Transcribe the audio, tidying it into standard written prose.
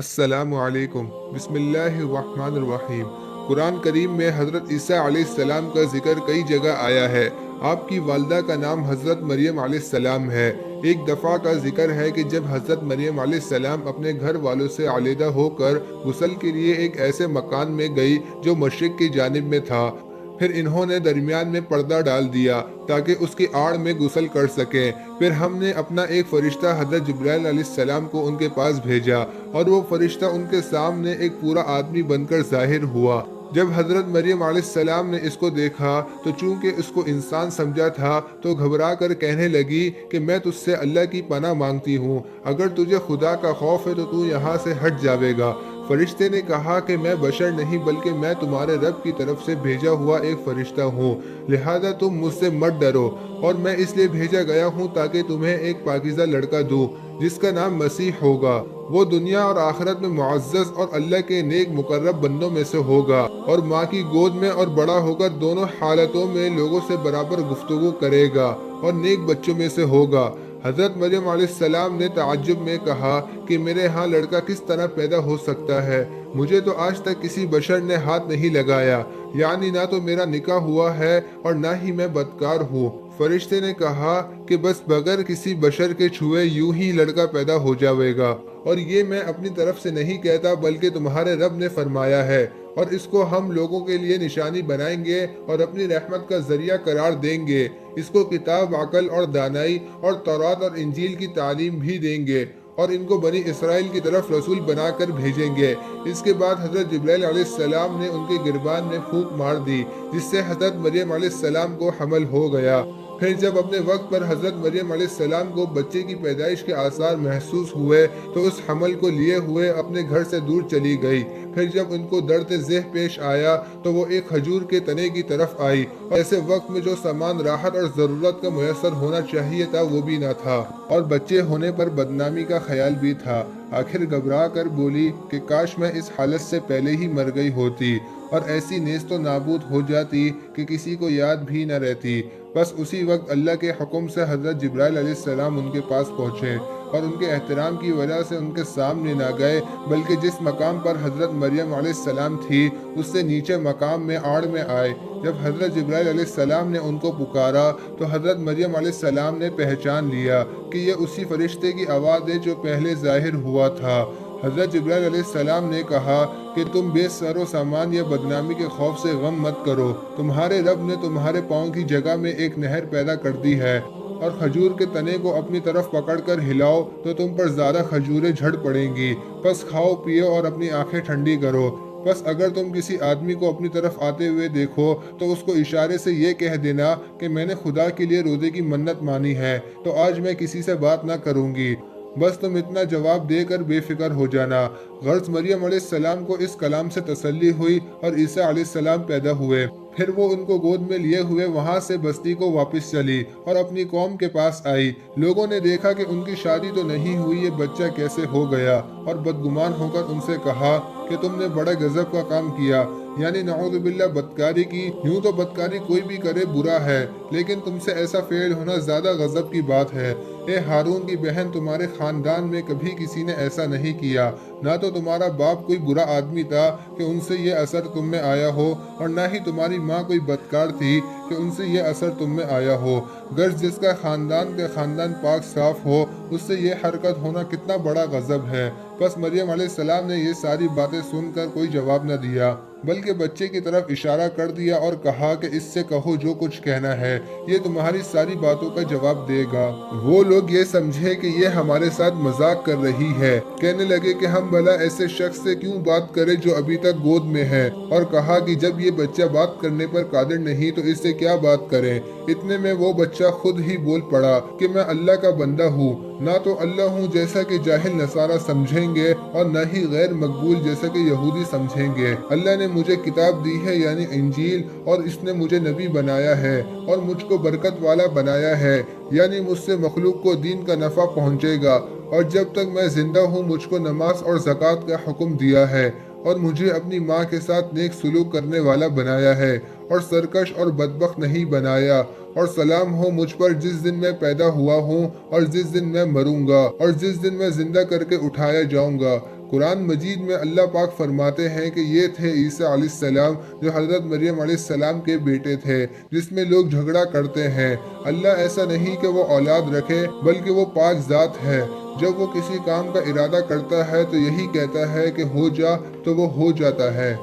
السلام علیکم۔ بسم اللہ الرحمن الرحیم۔ قرآن کریم میں حضرت عیسیٰ علیہ السلام کا ذکر کئی جگہ آیا ہے۔ آپ کی والدہ کا نام حضرت مریم علیہ السلام ہے۔ ایک دفعہ کا ذکر ہے کہ جب حضرت مریم علیہ السلام اپنے گھر والوں سے علیحدہ ہو کر غسل کے لیے ایک ایسے مکان میں گئی جو مشرق کی جانب میں تھا، پھر انہوں نے درمیان میں پردہ ڈال دیا تاکہ اس کی آڑ میں غسل کر سکیں۔ پھر ہم نے اپنا ایک فرشتہ حضرت جبرائیل علیہ السلام کو ان کے پاس بھیجا اور وہ فرشتہ ان کے سامنے ایک پورا آدمی بن کر ظاہر ہوا۔ جب حضرت مریم علیہ السلام نے اس کو دیکھا تو چونکہ اس کو انسان سمجھا تھا تو گھبرا کر کہنے لگی کہ میں تجھ سے اللہ کی پناہ مانگتی ہوں، اگر تجھے خدا کا خوف ہے تو یہاں سے ہٹ جاوے گا۔ فرشتے نے کہا کہ میں بشر نہیں بلکہ میں تمہارے رب کی طرف سے بھیجا ہوا ایک فرشتہ ہوں، لہذا تم مجھ سے مت ڈرو، اور میں اس لیے بھیجا گیا ہوں تاکہ تمہیں ایک پاکیزہ لڑکا دوں جس کا نام مسیح ہوگا۔ وہ دنیا اور آخرت میں معزز اور اللہ کے نیک مقرب بندوں میں سے ہوگا، اور ماں کی گود میں اور بڑا ہو کر دونوں حالتوں میں لوگوں سے برابر گفتگو کرے گا اور نیک بچوں میں سے ہوگا۔ حضرت مریم علیہ السلام نے تعجب میں کہا کہ میرے ہاں لڑکا کس طرح پیدا ہو سکتا ہے؟ مجھے تو آج تک کسی بشر نے ہاتھ نہیں لگایا، یعنی نہ تو میرا نکاح ہوا ہے اور نہ ہی میں بدکار ہوں۔ فرشتے نے کہا کہ بس بغیر کسی بشر کے چھوئے یوں ہی لڑکا پیدا ہو جاوے گا، اور یہ میں اپنی طرف سے نہیں کہتا بلکہ تمہارے رب نے فرمایا ہے، اور اس کو ہم لوگوں کے لیے نشانی بنائیں گے اور اپنی رحمت کا ذریعہ قرار دیں گے۔ اس کو کتاب، عقل اور دانائی اور تورات اور انجیل کی تعلیم بھی دیں گے، اور ان کو بنی اسرائیل کی طرف رسول بنا کر بھیجیں گے۔ اس کے بعد حضرت جبرائیل علیہ السلام نے ان کے گربان میں پھونک مار دی، جس سے حضرت مریم علیہ السلام کو حمل ہو گیا۔ پھر جب اپنے وقت پر حضرت مریم علیہ السلام کو بچے کی پیدائش کے آثار محسوس ہوئے تو اس حمل کو لیے ہوئے اپنے گھر سے دور چلی گئی۔ پھر جب ان کو درد ذہ پیش آیا تو وہ ایک کھجور کے تنے کی طرف آئی، اور ایسے وقت میں جو سامان راحت اور ضرورت کا میسر ہونا چاہیے تھا وہ بھی نہ تھا، اور بچے ہونے پر بدنامی کا خیال بھی تھا۔ آخر گھبرا کر بولی کہ کاش میں اس حالت سے پہلے ہی مر گئی ہوتی اور ایسی نیست و نابود ہو جاتی کہ کسی کو یاد بھی نہ رہتی۔ بس اسی وقت اللہ کے حکم سے حضرت جبرائیل علیہ السلام ان کے پاس پہنچے، اور ان کے احترام کی وجہ سے ان کے سامنے نہ گئے بلکہ جس مقام پر حضرت مریم علیہ السلام تھی اس سے نیچے مقام میں آڑ میں آئے۔ جب حضرت جبرائیل علیہ السلام نے ان کو پکارا تو حضرت مریم علیہ السلام نے پہچان لیا کہ یہ اسی فرشتے کی آواز ہے جو پہلے ظاہر ہوا تھا۔ حضرت جبرائیل علیہ السلام نے کہا کہ تم بے سر و سامان یا بدنامی کے خوف سے غم مت کرو، تمہارے رب نے تمہارے پاؤں کی جگہ میں ایک نہر پیدا کر دی ہے، اور کھجور کے تنے کو اپنی طرف پکڑ کر ہلاؤ تو تم پر زیادہ کھجوریں جھڑ پڑیں گی، بس کھاؤ پیو اور اپنی آنکھیں ٹھنڈی کرو۔ بس اگر تم کسی آدمی کو اپنی طرف آتے ہوئے دیکھو تو اس کو اشارے سے یہ کہہ دینا کہ میں نے خدا کے لیے روزے کی منت مانی ہے تو آج میں کسی سے بات نہ کروں گی۔ بس تم اتنا جواب دے کر بے فکر ہو جانا۔ غرض مریم علیہ السلام کو اس کلام سے تسلی ہوئی اور عیسیٰ علیہ السلام پیدا ہوئے۔ پھر وہ ان کو گود میں لیے ہوئے وہاں سے بستی کو واپس چلی اور اپنی قوم کے پاس آئی۔ لوگوں نے دیکھا کہ ان کی شادی تو نہیں ہوئی، یہ بچہ کیسے ہو گیا، اور بدگمان ہو کر ان سے کہا کہ تم نے بڑا غضب کا کام کیا، یعنی نعوذ باللہ بدکاری کی۔ یوں تو بدکاری کوئی بھی کرے برا ہے، لیکن تم سے ایسا فعل ہونا زیادہ غضب کی بات ہے۔ اے ہارون کی بہن، تمہارے خاندان میں کبھی کسی نے ایسا نہیں کیا، نہ تو تمہارا باپ کوئی برا آدمی تھا کہ ان سے یہ اثر تم میں آیا ہو، اور نہ ہی تمہاری ماں کوئی بدکار تھی کہ ان سے یہ اثر تم میں آیا ہو۔ غرض جس کا خاندان پاک صاف ہو اس سے یہ حرکت ہونا کتنا بڑا غضب ہے۔ بس مریم علیہ السلام نے یہ ساری باتیں سن کر کوئی جواب نہ دیا بلکہ بچے کی طرف اشارہ کر دیا اور کہا کہ اس سے کہو جو کچھ کہنا ہے، یہ تمہاری ساری باتوں کا جواب دے گا۔ وہ لوگ یہ سمجھے کہ یہ ہمارے ساتھ مذاق کر رہی ہے، کہنے لگے کہ ہم بھلا ایسے شخص سے کیوں بات کریں جو ابھی تک گود میں ہے، اور کہا کہ جب یہ بچہ بات کرنے پر قادر نہیں تو اس سے کیا بات کریں۔ اتنے میں وہ بچہ خود ہی بول پڑا کہ میں اللہ کا بندہ ہوں، نہ تو اللہ ہوں جیسا کہ جاہل نصارہ سمجھیں گے اور نہ ہی غیر مقبول جیسا کہ یہودی سمجھیں گے۔ اللہ نے مجھے کتاب دی ہے یعنی انجیل، اور اس نے مجھے نبی بنایا ہے اور مجھ کو برکت والا بنایا ہے، یعنی مجھ سے مخلوق کو دین کا نفع پہنچے گا، اور جب تک میں زندہ ہوں مجھ کو نماز اور زکوٰۃ کا حکم دیا ہے، اور مجھے اپنی ماں کے ساتھ نیک سلوک کرنے والا بنایا ہے، اور سرکش اور بدبخت نہیں بنایا، اور سلام ہو مجھ پر جس دن میں پیدا ہوا ہوں اور جس دن میں مروں گا اور جس دن میں زندہ کر کے اٹھایا جاؤں گا۔ قرآن مجید میں اللہ پاک فرماتے ہیں کہ یہ تھے عیسیٰ علیہ السلام جو حضرت مریم علیہ السلام کے بیٹے تھے، جس میں لوگ جھگڑا کرتے ہیں۔ اللہ ایسا نہیں کہ وہ اولاد رکھے، بلکہ وہ پاک ذات ہے۔ جب وہ کسی کام کا ارادہ کرتا ہے تو یہی کہتا ہے کہ ہو جا، تو وہ ہو جاتا ہے۔